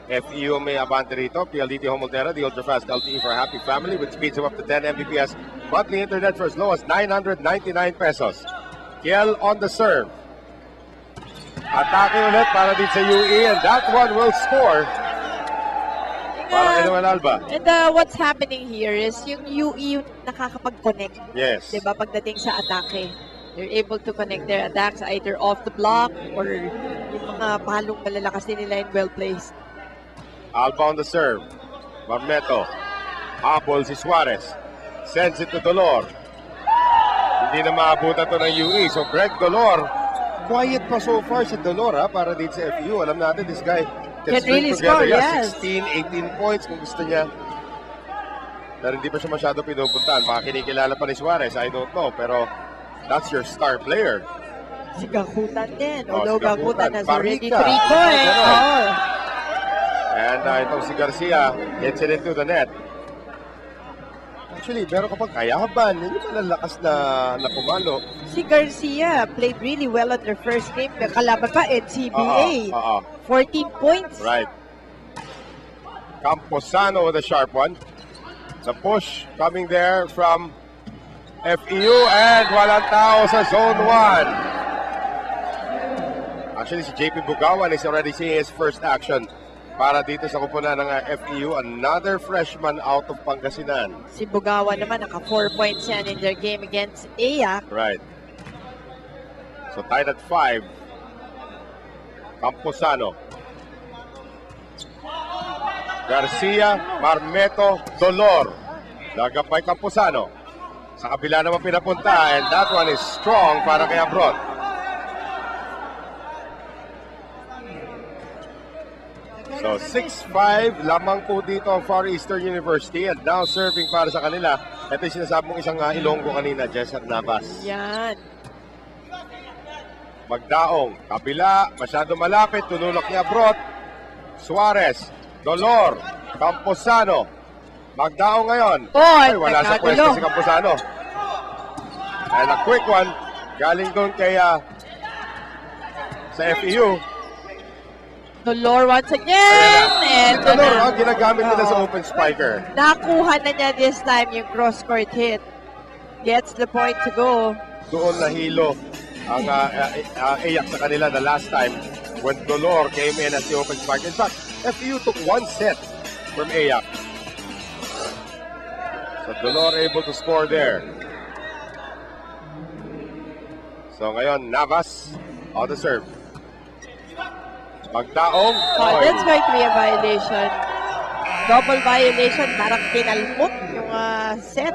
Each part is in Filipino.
FEU may abante rito. PLDT Homoltera, the ultra-fast LTE for a happy family with speeds of up to 10 Mbps. Monthly internet for as low as 999 pesos. Kiel on the serve. Atake ulit para din sa UE, and that one will score. Para kay Noel Alba. And what's happening here is yung UE yung nakakapag-connect. Yes. Diba, pagdating sa atake. They're able to connect their attacks either off the block or yung mga palong malalakas din nila in well-placed. Alba on the serve. Marmeto. Habol si Suarez. Sends it to Dolor. Hindi na maabutan to ng UE. So Greg Dolor, quiet pa so far si Dolor para dito sa FEU. Alam natin, this guy can really together. score, yes. 16, 18 points kung gusto niya. Pero hindi pa siya masyado pinupuntahan. Baka kinikilala pa ni Suarez, I don't know. Pero that's your star player. Si Gakutan din. Oh, Although si Gakutan has already Barrica. 3 points. Oh. And itong si Garcia hits it into the net. Actually, meron ka pang kayaban. Yun yung malalakas na pumalo. Si Garcia played really well at their first game. Kalaban pa, NCBA. 14 points. Right. Camposano with a sharp one. The push coming there from FEU and walang tao sa zone 1. Actually, si JP Bugawan is already seeing his first action para dito sa kupunan ng FEU. Another freshman out of Pangasinan. Si Bugawan naman, naka 4 points yan in their game against AIAC. Right. So tied at 5. Camposano. Garcia, Marmeto, Dolor. Lagapay Camposano. Sa kabila naman pinapunta, and that one is strong para kay Abron. So 6-5 lamang po dito ang Far Eastern University, and now serving para sa kanila. Ito yung sinasabi mong isang Ilonggo kanina, Jessar Navas. Yan. Magdaong, kabila, masyado malapit, tunulak ni Abrot. Suarez, Dolor, Camposano. Magdaong ngayon. Ay, wala sa pwesto si Camposano. And a quick one, galing doon kay sa FEU. Dolor once again. And Dolor, ginagamit nila sa open spiker. Nakuha na niya this time yung cross-court hit. Gets the point to go. Doon nahilo ang AIAC sa kanila the last time when Dolor came in as the open spiker. In fact, FEU took one set from AIAC. So Dolor able to score there. So ngayon, Navas on the serve. Magdaong. Oh, that's going to be a violation. Double violation. Parang pinalmot yung set.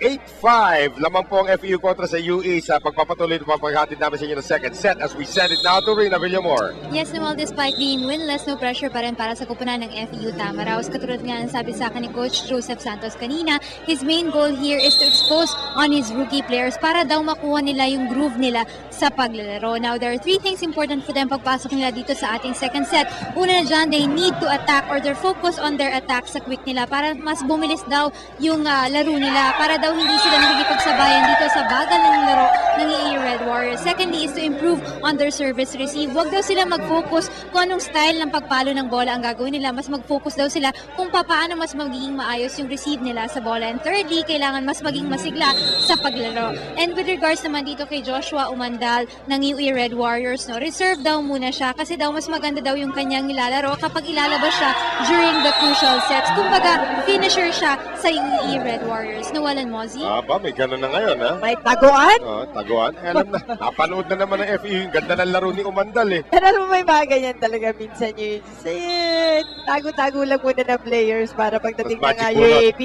8-5 lamang po ang FEU kontra sa UE sa pagpapatuloy ng paghatid namin sa inyo ng second set as we send it now to Rina Villamor. Yes, Noel, despite being winless, no pressure pa rin para sa kupunan ng FEU Tamaraos. Katulad nga ng sabi sa akin ni Coach Joseph Santos kanina, his main goal here is to expose on his rookie players para daw makuha nila yung groove nila sa paglalaro. Now, there are 3 things important for them pagpasok nila dito sa ating second set. Una na dyan, they need to attack or their focus on their attack sa quick nila para mas bumilis daw yung laro nila, para daw hindi sila nakikipagsabayan dito sa bagal ng laro ng EA Red Warriors. Secondly is to improve on their service receive. Huwag daw sila mag-focus kung anong style ng pagpalo ng bola ang gagawin nila. Mas mag-focus daw sila kung paano mas magiging maayos yung receive nila sa bola. And thirdly, kailangan mas maging masigla sa paglaro. And with regards naman dito kay Joshua Umandal ng EA Red Warriors, no, reserve daw muna siya kasi daw mas maganda daw yung kanyang nilalaro kapag ilalabas siya during the crucial sets. Kumbaga, finisher siya sa EA Red Warriors. Nawalan Mozi? May ganun na ngayon, ha? May taguan? Taguan. Alam na, napanood na naman ng FEU. Yung ganda ng laro ni Umandal, eh. Pero alam mo, may mga ganyan talaga minsan yun. Tago-tago lang muna ng players para pagdating ng UAP,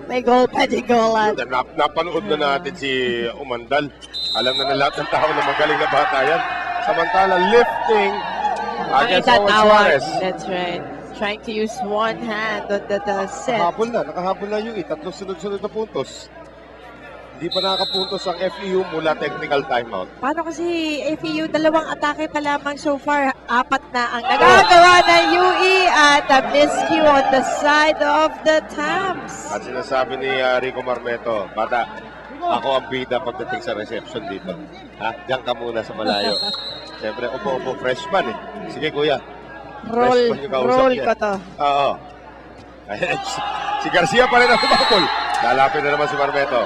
may goal pa di goalan. Napanood na natin si Umandal. Alam na lahat ng tao na magaling na bata yan. Samantala, lifting against Owen Suarez. That's right. Trying to use one hand on the set. Nakahabol na yung tatlong sunod-sunod na puntos. Hindi pa nakakapuntos ang FEU mula technical timeout. Paano kasi FEU, 2 atake pa lamang so far, 4 na ang nagagawa ng UE at a miscue on the side of the Tams. At sinasabi ni Rico Marmeto, bata, ako ang bida pagdating sa reception dito. Diyan ka muna sa malayo. Siyempre, upo-upo freshman eh. Sige kuya. Roll, Freshman yung kausap roll niya. ko to. Oo. Ayan, si Garcia pa rin ang tumapol. Lalapit na naman si Marmeto.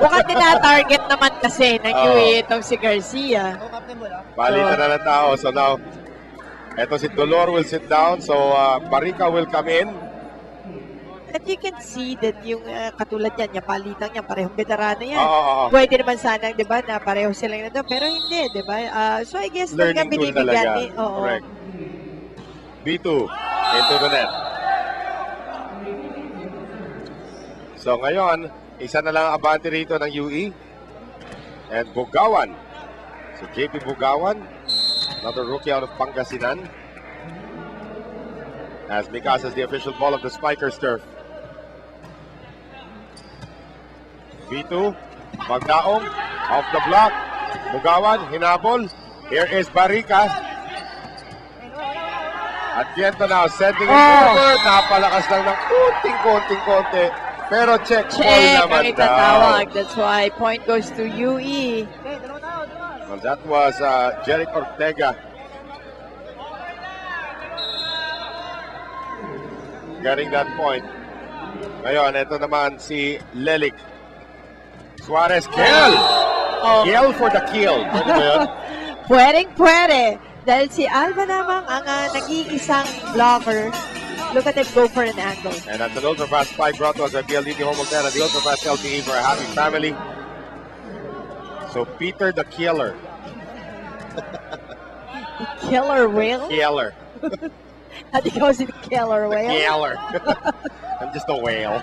Mukhang tina-target naman kasi ng Oo. UE itong si Garcia. Palitan na ng tao. So now, eto si Dolor will sit down. So Barica will come in. And you can see that yung katulad yan, yung palitan niya, parehong veterano yan. Oo. Pwede naman sana, di ba, na pareho silang nandun. Pero hindi, di ba? So I guess Learning talaga tool binibigyan talaga. ni... Oo. Correct. B2 into the net. So ngayon, isa na lang ang abante rito ng UE. And Bugawan. So JP Bugawan, another rookie out of Pangasinan. As Mikasa is the official ball of the Spikers turf. B2, Magdaong, off the block. Bugawan, hinabol. Here is Barica. At Viento now sending it forward. Napalakas lang ng konting-konti. Pero check ball Check naman ang itatawag. That's why point goes to UE. Well, that was Jeric Ortega. Getting that point. Ngayon, ito naman si Lelik. Suarez, kill! Oh. Kill for the kill. Pwede ba yun? Pwede. Dahil si Alba namang ang nag-iisang blocker. Look at him go for an angle. And at the Ultra Fast Spike brought to us by PLDT Home Montana, the Ultra Fast LTE for a happy family. So Peter the Killer. Killer whale? Killer. At ikaw si Killer whale? Killer. I'm just a whale.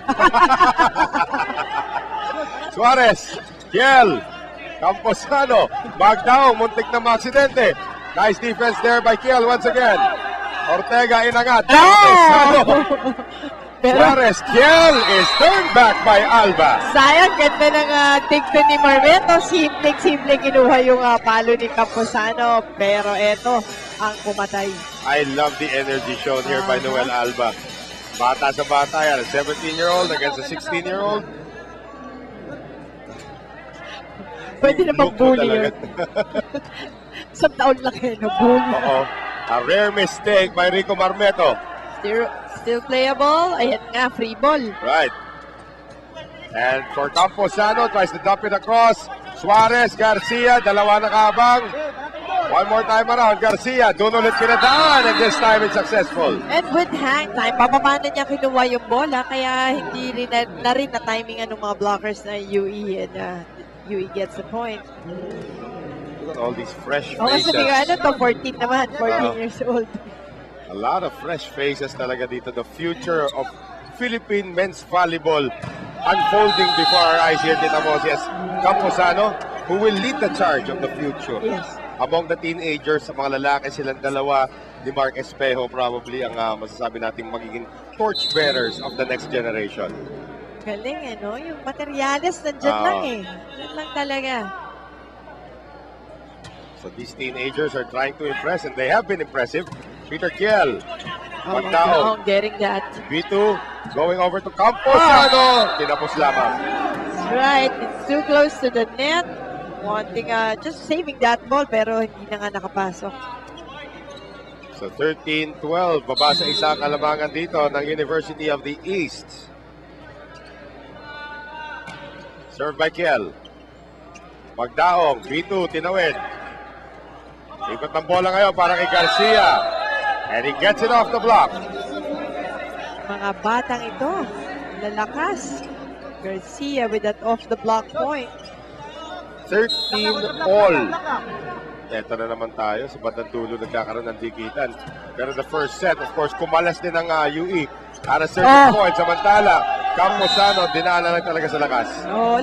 Suarez. Kill. Camposano. Magdaong. Muntik na maaksidente. Nice defense there by Kiel once again. Ortega inangat. Camposano. Pero Suarez. Kiel is turned back by Alba. sayang, ganda ng tignan ni Marmeto. Simple kinuha yung palo ni Camposano. Pero eto ang pumatay. I love the energy shown here by Noel Alba. Bata sa bata yan. A 17-year-old against a 16-year-old. Pwede na Look mo mag-bully talaga. yun. Isang taon lang yun, bully. Oo. A rare mistake by Rico Marmeto. Still playable. Ayan nga, free ball. Right. And for Camposano, tries to dump it across. Suarez, Garcia, dalawa na kabang. One more time around, Garcia, doon ulit pinadaan, and this time it's successful. And with hang time, pababa na niya kinuha yung bola, kaya hindi rin na rin na timing ng mga blockers na UE, and UE gets the point. Look at all these fresh O faces. kasi ano to, 14 naman, 14 years old. A lot of fresh faces talaga dito. The future of Philippine men's volleyball unfolding before our eyes here, Tita Moses. Camposano, who will lead the charge of the future. Yes. Among the teenagers, sa mga lalaki, silang dalawa, ni Mark Espejo probably ang masasabi nating magiging torchbearers of the next generation. Galing no? Yung materyales nandyan lang Yan lang talaga. So these teenagers are trying to impress, and they have been impressive. Peter Kiel, Oh, Magdaong, getting that. B2, going over to Camposano. Tinapos lamang. That's right. It's too close to the net. Wanting, just saving that ball, pero hindi na nga nakapasok. So 13-12, baba sa isang kalamangan dito ng University of the East. Served by Kiel. Magdaong, B2, tinawid. Ikot ng bola ngayon para kay Garcia. And he gets it off the block. Mga batang ito, lalakas. Garcia with that off the block point. 13 all. Eto na naman tayo. Sa batang dulo nagkakaroon ng dikitan. Pero the first set, of course, kumalas din ang UE. At a certain point, samantala, Camposano, dinaanan lang talaga sa lakas.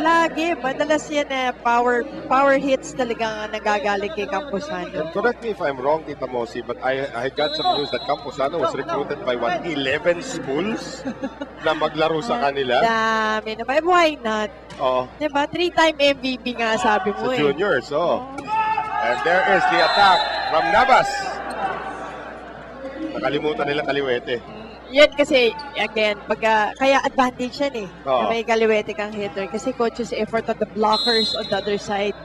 Lagi. Madalas yan power hits talagang nagagaling kay Camposano. Correct me if I'm wrong, Tita Mosi, but I got some news that Camposano was recruited by 11 schools na maglaro sa kanila. Dami naman. Why not? Oh, Diba? 3-time MVP nga sabi sa mo juniors, And there is the attack from Navas. Nakalimutan nila Kaliwete. Yan kasi, again, kaya advantage yan Oo. na may kaliwete kang hitter kasi coach's effort on the blockers on the other side.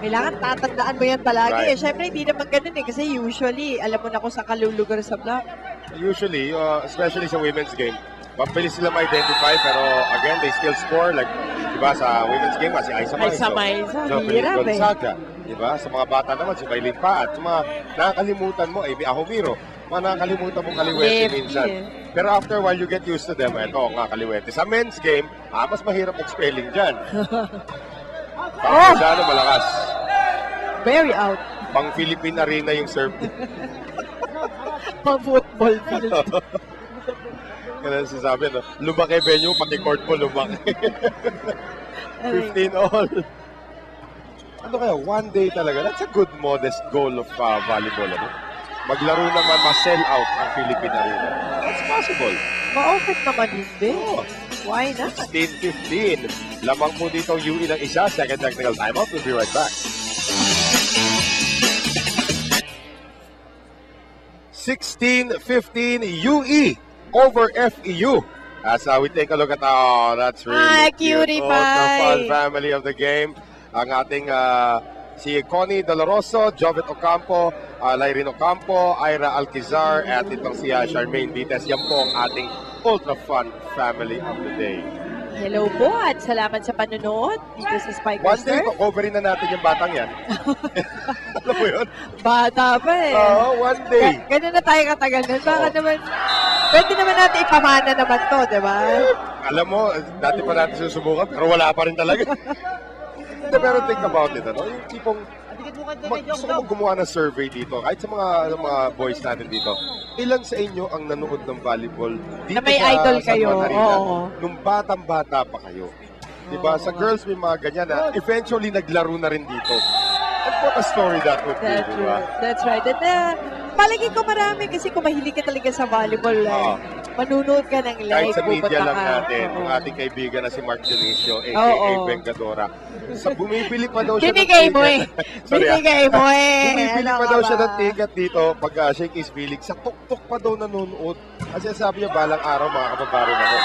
Kailangan tatandaan mo yan palagi. Right. Siyempre, hindi naman ganun eh. Kasi usually, alam mo na kung saan kalulugar sa block. Usually, especially sa women's game, mabilis sila ma-identify pero again, they still score. Like, diba, sa women's game, si Aiza Maiza, Jovelyn hirap eh. Gonzaga. Diba? Sa mga bata naman, si Maylin Paat. Sa mga nakakalimutan mo, Amy Ahomiro. Mga nakakalimutan mong kaliwete Lefty minsan. eh. Pero after a while, you get used to them. Ito nga, kaliwete. Sa men's game, mas mahirap mag-spelling dyan. Pang malakas. Very out. Pang Philippine Arena yung serve. Pang football field. Kaya sasabi, no? Lumaki venue, pati court mo lumaki. 15 all. Ano kaya, one day talaga, that's a good modest goal of volleyball. Ano? Maglaro naman, ma-sell out ang Philippine Arena. That's possible. Ma-open naman hindi. Oh. Why not? 16-15. Lamang po dito ang UE ng isa. Second technical timeout. We'll be right back. 16-15 UE over FEU. As we take a look at, that's really cutie cute. pie. The fun family of the game. Ang ating si Connie Doloroso, Jovet Ocampo, Lyrene Ocampo, Ira Alquizar, at itong si Charmaine Vites. Yan po ang ating ultra fun family of the day. Hello po at salamat sa panonood dito sa Spike One day, Master. coverin na natin yung batang yan. Alam mo yun? Bata pa eh. Oo, one day. Ganun na tayo katagal nun. Baka naman, pwede naman natin ipamana naman to, di ba? Alam mo, dati pa natin susubukan, pero wala pa rin talaga. Pero think about it, ano? Yung tipong, gusto ko gumawa ng survey dito, kahit sa mga boys natin dito, ilan sa inyo ang nanood ng volleyball dito Na may sa idol San kayo, Juan Arena, oo. nung batang-bata pa kayo? Diba? Sa girls may mga ganyan na eventually naglaro na rin dito. And what a story that would be, That's diba? right. That's right. And palagi ko marami kasi kung mahilig ka talaga sa volleyball, manunood ka ng live, Kahit sa media pupunta lang ka. natin, Oo. yung ating kaibigan na si Mark Dionisio, Oo. a.k.a. Vengadora. Sa bumibili pa daw siya Binigay ng mo eh. ticket. Sorry, Binigay mo eh. Bumibili Ano pa ka daw ba? siya ng ticket dito pag Shake is Feeling. Sa tuktok pa daw nanonood. Kasi sabi niya, balang araw mga kababaran ako.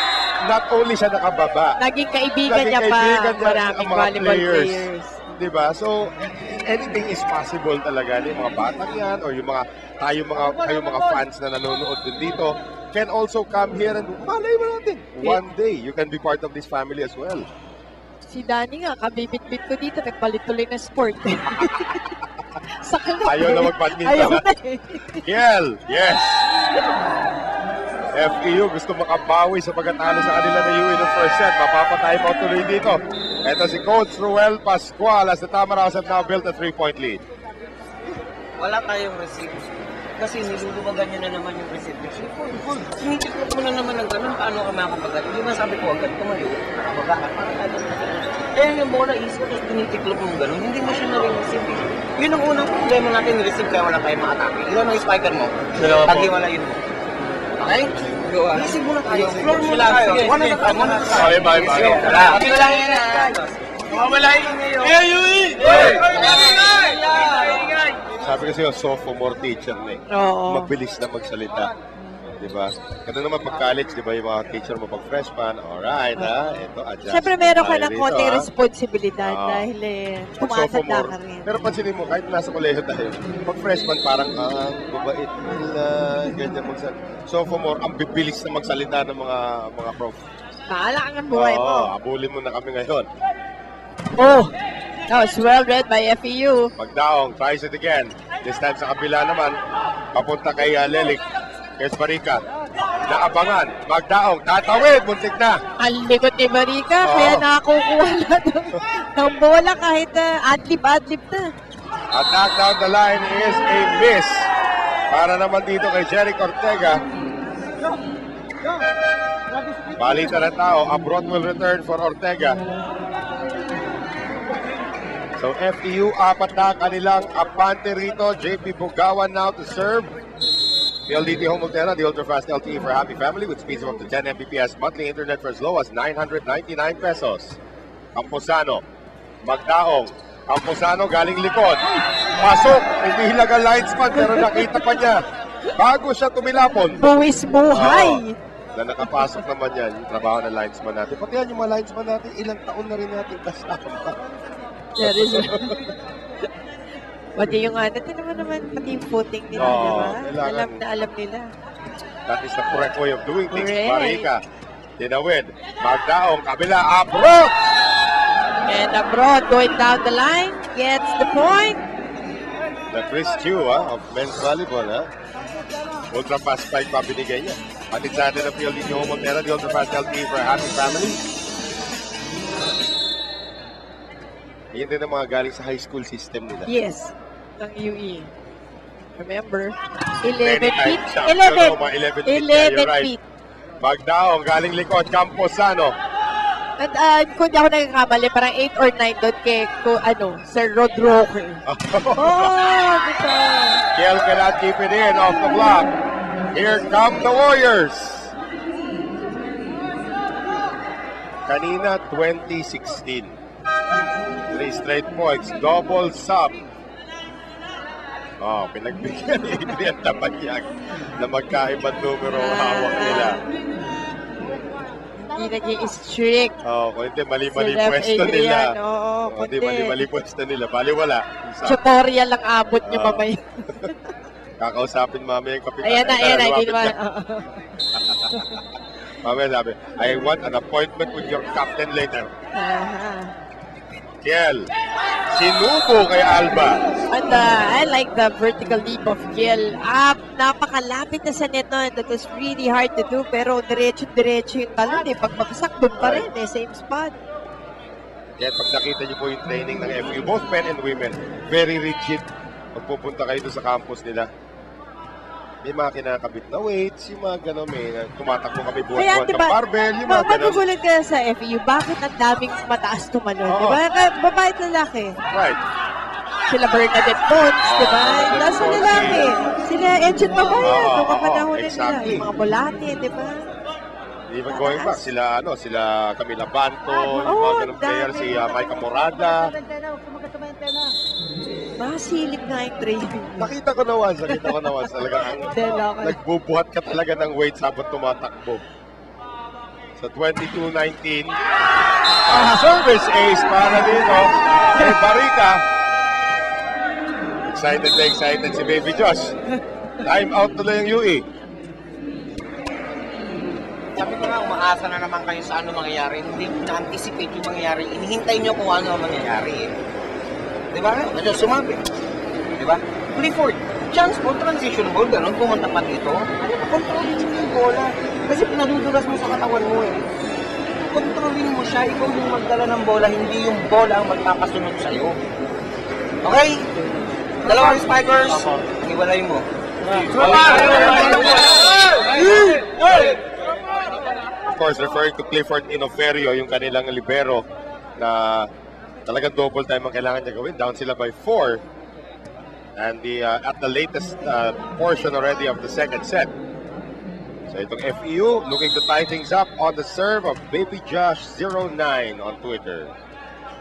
Not only siya nakababa, Naging kaibigan naging niya pa kaibigan niya maraming ang mga volleyball players. players. Diba? So, anything is possible talaga. Yung mga batang yan or yung mga kayo mga fans na nanonood din dito can also come here and malay mo natin. One day, you can be part of this family as well. Si Danny nga, kabibit-bit ko dito, nagpalit tuloy na sport. Sakal na. Ayaw na mag-badminton. Ayaw na eh. Kiel, yes! FEU gusto makabawi sa pagkatalo sa kanila na UE ng first set. Mapapatay mo tuloy dito. Ito si Coach Ruel Pascual as the Tamaraws have now built a 3-point lead. Wala tayong receipt. Kasi nilulubagan nyo na naman yung receipt. Sinitiklop mo na naman ng ganun, paano ka makakabagat? Hindi ba sabi ko, agad tumayo, nakabagahan, parang agad na ganun. Kaya yung bola isip, tapos tinitiklop mo ganun, hindi mo siya na-receive. Yun ang unang problema natin, receive kaya wala tayong makatake. Ilan ang spiker mo? Pag-iwalayin mo. Okay? Receive mo na tayo. Floor mo na tayo. One at a time. Okay, bye. Happy na lang yan na. Mawawalain ngayon. Sabi kasi yung sophomore teacher na eh. Oo. Mabilis na magsalita. Diba? Ganun naman pag college, diba yung mga teacher mo pag freshman, alright ha, ito adjust. Siyempre meron ka tayo ng rito, konting ha? responsibilidad Oo. dahil Pag tumatanda sophomore, ka rin. pero pansinin mo, kahit nasa kolehiyo tayo, pag freshman parang babait nila, ganyan magsalita. Sophomore, ang bibilis na magsalita ng mga prof. Bahala ka ng buhay mo. Abulin mo na kami ngayon. Oh, that was well read by FEU. Magdaong, tries it again. This time sa kabila naman, papunta kay Lelik, kay Sparika. Naabangan, magdaong, tatawid, muntik na. Ang likot ni Marika, Oo. kaya nakakukuha na ng bola kahit adlib-adlib na. Attack down the line is a miss. Para naman dito kay Jeric Ortega. Balita ng tao, abroad will return for Ortega. So FEU, apat na kanilang apante rito. JP Bugawan now to serve. PLDT Home Ultera, the ultra-fast LTE for happy family with speeds of up to 10 Mbps. Monthly internet for as low as 999 pesos. Camposano, Magdaong. Camposano galing likod. Pasok, hindi hilaga linesman pero nakita pa niya. Bago siya tumilapon. Buwis buhay. Na nakapasok naman yan, yung trabaho ng linesman natin. Pati yan yung mga linesman natin, ilang taon na rin natin kasama. That is Pati yung naman pati yung footing nila, Oo, di ba? kailangan. Alam nila. That is the correct way of doing things. Correct. Marica, tinawid. Magdaong, kabila, abroad! And abroad, going down the line, gets the point. The Chris Chu of men's volleyball. Ultra fast spike pa binigay niya. Pati sa atin ang PLD Joe Montero, the Ultra Fast LP for a happy family. Yan din ang mga galing sa high school system nila. Yes, ng UE. Remember, Many 11 feet. times champion, 11 feet. 11 You're right. feet. Magdaong, galing likod, Camposano. At kung di ako nagkakamali, parang 8 or 9 doon kay Sir Rod Rocker. Oh, dito. Kiel cannot keep it in off the block. Here come the Warriors. Kanina, 2016. 3 straight points. Double sub. Oh, pinagbigyan ni Adrian Tabayag na magkaibang numero ang hawak nila. Hindi naging strict. Oh, kung hindi, mali-mali Si Ref pwesto Adrian, nila. oo, Hindi, kundi. mali-mali pwesto nila. Baliwala. Tutorial lang abot niyo Oo. mamaya. Kakausapin mamaya yung kapitan. Ayan na. Hindi Lumapit naman. siya. Mamaya sabi, I want an appointment with your captain later. Kiel, sinubo kay Alba. And I like the vertical leap of Kiel. Napakalapit na sa net nun. That was really hard to do. Pero diretso yung talon eh. Pag magsak, doon pa rin eh. Same spot. Kaya pag nakita niyo po yung training ng FU, both men and women, very rigid. Pagpupunta kayo doon sa campus nila. May mga kinakabit na weights, yung mga gano'n, may tumatakbo kami buwan-buwan ng barbell, yung mga gano'n. Magugulat ka sa FEU, bakit ang daming mataas tumalon? Oo. Diba? Babae at lalaki. Right. Sila Bernadette Pons, diba? Nasa lalaki. Sila Edgen Mabaya, Oo, nung kapanahonan exactly. nila. Yung mga Bolate, diba? Even going back, sila Camila Banto, yung mga Oo, ganong player, dami. si Maika Morada. Masilip nga yung training. Nakita ko na once talaga nagbubuhat ka talaga ng weights habang tumatakbo. Sa 22-19, service ace para dito kay Barica. Excited na excited si Baby Josh. Time out tuloy yung UE. Sabi ko nga, umaasa na naman kayo sa ano mangyayari. Hindi na-anticipate yung mangyayari. Inihintay nyo kung ano ang mangyayari. Di ba? Ano, sumabi. Di ba? Play forward. Chance mo, transition ball, ganun, pumunta pa dito. Ano, kontrolin mo yung bola. Kasi pinadudulas mo sa katawan mo eh. Kontrolin mo siya, ikaw yung magdala ng bola, hindi yung bola ang magpapasunod sa'yo. Okay? Dalawang spikers, iwalay mo. Of course, referring to Clifford Inoferio, yung kanilang libero na talagang double time ang kailangan niya gawin. Down sila by 4. And at the latest portion already of the second set. So itong FEU looking to tie things up on the serve of Baby Josh 09 on Twitter.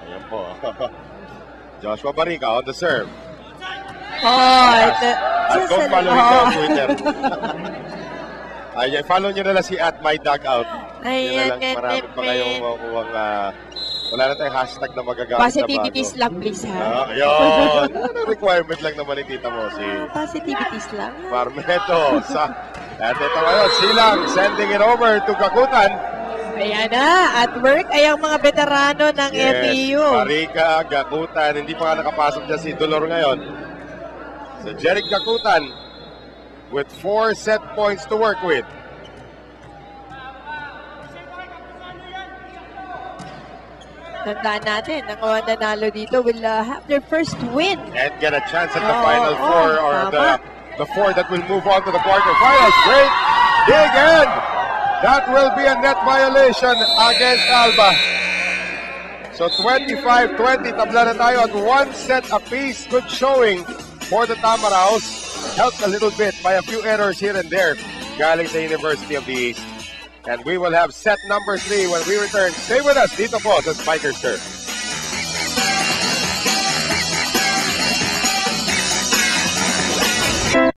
Ayan po. Joshua Barica on the serve. At don't follow me on Twitter. Ay, follow nyo na lang si @mydugout. Yun na lang, marami pa kayong makukuhang wala na tayong hashtag na magagamit Positivities na bago. lang, please, ha? Ayun. Requirement lang naman nakita mo si Positivities lang. Marmeto. At ito ngayon, silang sending it over to Gakutan. Ayan na, at work ay ang mga veterano ng FEU. Barica, Gakutan. Hindi pa nga nakapasok dyan si Dolor ngayon. So, Jeric Gakutan with 4 set points to work with. Tandaan natin, ang mga nanalo dito will have their first win. And get a chance at the Oo, final four or tama. the four that will move on to the quarterfinals. Great big end. That will be a net violation against Alba. So 25-20, tabla na tayo at 1 set apiece. Good showing for the Tamaraos. Helped a little bit by a few errors here and there. Galing sa University of the East. And we will have set number 3 when we return. Stay with us dito po sa Spikers Turf.